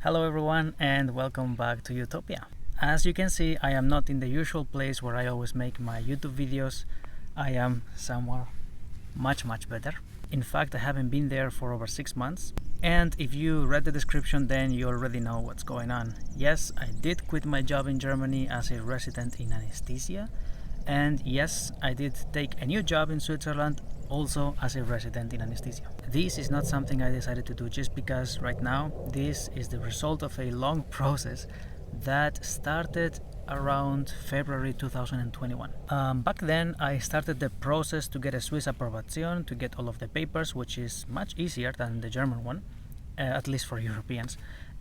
Hello everyone and welcome back to Utopia. As you can see, I am not in the usual place where I always make my YouTube videos. I am somewhere much better. In fact, I haven't been there for over 6 months. And if you read the description, then you already know what's going on. Yes, I did quit my job in Germany as a resident in anesthesia. And yes, I did take a new job in Switzerland also as a resident in anesthesia. This is not something I decided to do just because right now. This is the result of a long process that started around February 2021. Back then, I started the process to get a Swiss approbation, to get all of the papers, which is much easier than the German one, at least for Europeans.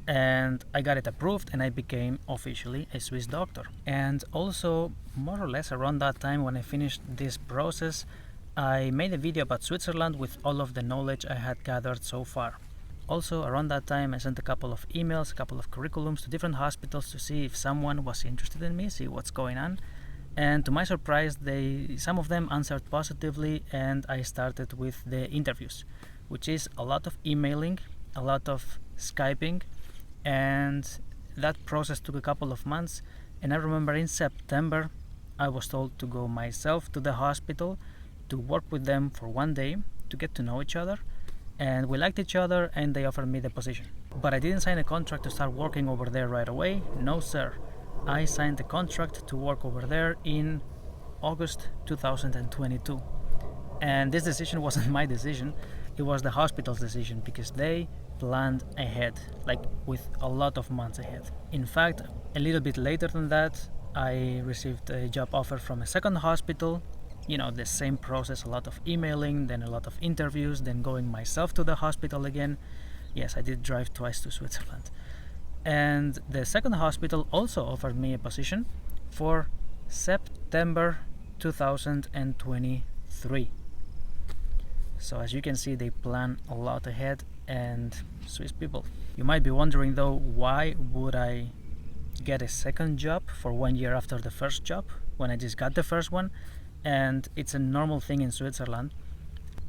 And I got it approved and I became officially a Swiss doctor. And also, more or less around that time when I finished this process, I made a video about Switzerland with all of the knowledge I had gathered so far. Also, around that time, I sent a couple of emails, a couple of curriculums to different hospitals to see if someone was interested in me, see what's going on. And to my surprise, some of them answered positively, and I started with the interviews, which is a lot of emailing, a lot of Skyping, and that process took a couple of months. And I remember in September, I was told to go myself to the hospital to work with them for one day to get to know each other, and we liked each other and they offered me the position. But I didn't sign a contract to start working over there right away. No sir, I signed the contract to work over there in August 2022, and this decision wasn't my decision, it was the hospital's decision because they planned ahead, like with a lot of months ahead. In fact, a little bit later than that, I received a job offer from a second hospital. The same process, a lot of emailing, then a lot of interviews, then going myself to the hospital again. Yes, I did drive twice to Switzerland. And the second hospital also offered me a position for September 2023. So as you can see, they plan a lot ahead, and Swiss people. You might be wondering though, why would I get a second job for 1 year after the first job when I just got the first one? And it's a normal thing in Switzerland.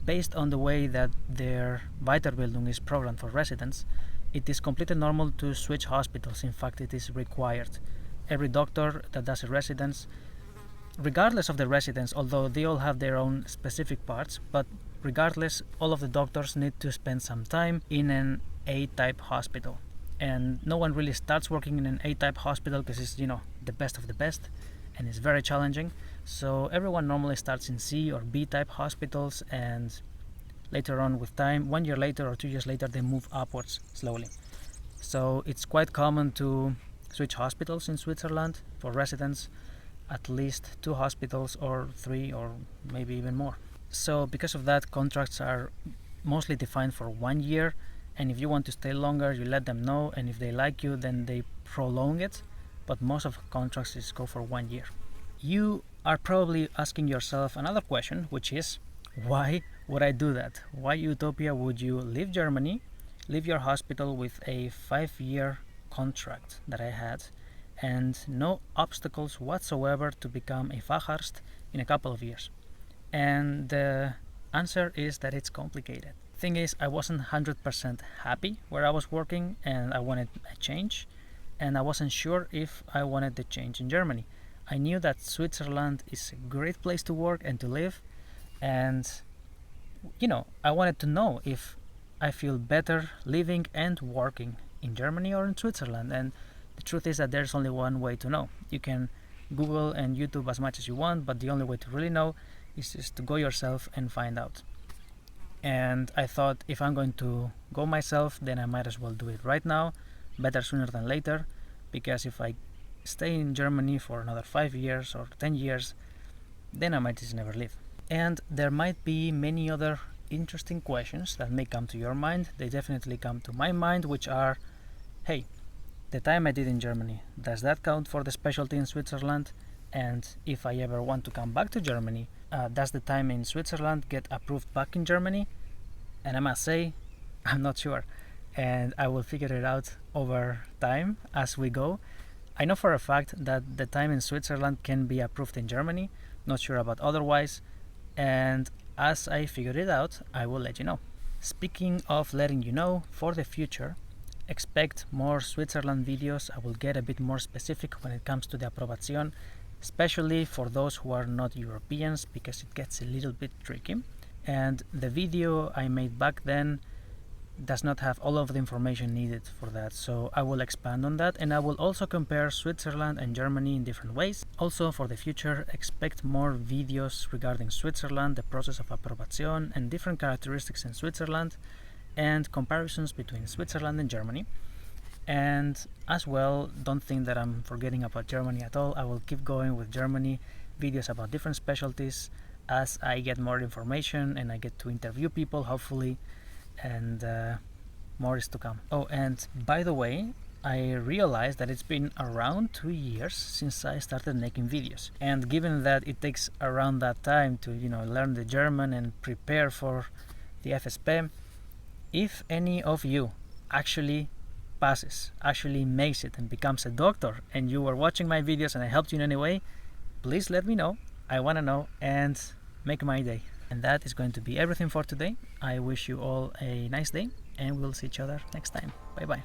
Based on the way that their Weiterbildung is programmed for residents, it is completely normal to switch hospitals. In fact, it is required. Every doctor that does a residence, regardless of the residence, although they all have their own specific parts, but regardless, all of the doctors need to spend some time in an A-type hospital. And no one really starts working in an A-type hospital because it's, the best of the best, and it's very challenging. So everyone normally starts in C or B-type hospitals, and later on with time, 1 year later or 2 years later, they move upwards slowly. So it's quite common to switch hospitals in Switzerland for residents, at least 2 hospitals or 3 or maybe even more. So because of that, contracts are mostly defined for 1 year, and if you want to stay longer, you let them know, and if they like you, then they prolong it. But most of contracts just go for 1 year. You are probably asking yourself another question, which is, why would I do that? Why, Utopia, would you leave Germany, leave your hospital with a 5-year contract that I had, and no obstacles whatsoever to become a Facharzt in a couple of years? And the answer is that it's complicated. Thing is, I wasn't 100% happy where I was working, and I wanted a change, and I wasn't sure if I wanted the change in Germany. I knew that Switzerland is a great place to work and to live, and I wanted to know if I feel better living and working in Germany or in Switzerland. And the truth is that there's only one way to know. You can Google and YouTube as much as you want, but the only way to really know is just to go yourself and find out. And I thought, if I'm going to go myself, then I might as well do it right now, better sooner than later, because if I stay in Germany for another 5 years or 10 years, then I might just never leave. And there might be many other interesting questions that may come to your mind. They definitely come to my mind, which are, hey, the time I did in Germany, does that count for the specialty in Switzerland? And if I ever want to come back to Germany, does the time in Switzerland get approved back in Germany? And I must say, I'm not sure, and I will figure it out over time as we go. I know for a fact that the time in Switzerland can be approved in Germany, not sure about otherwise, and as I figure it out, I will let you know. Speaking of letting you know, for the future, expect more Switzerland videos. I will get a bit more specific when it comes to the approbación, especially for those who are not Europeans, because it gets a little bit tricky. And the video I made back then does not have all of the information needed for that, so I will expand on that, and I will also compare Switzerland and Germany in different ways. Also, for the future, expect more videos regarding Switzerland, the process of approbación, and different characteristics in Switzerland, and comparisons between Switzerland and Germany. And as well, don't think that I'm forgetting about Germany at all. I will keep going with Germany, videos about different specialties as I get more information and I get to interview people, hopefully, and more is to come. Oh, and by the way, I realized that it's been around 2 years since I started making videos, and given that it takes around that time to learn the German and prepare for the FSP, if any of you actually passes, actually makes it and becomes a doctor, and you were watching my videos and I helped you in any way, please let me know. I want to know and make my day. And that is going to be everything for today. I wish you all a nice day, and we'll see each other next time. Bye bye.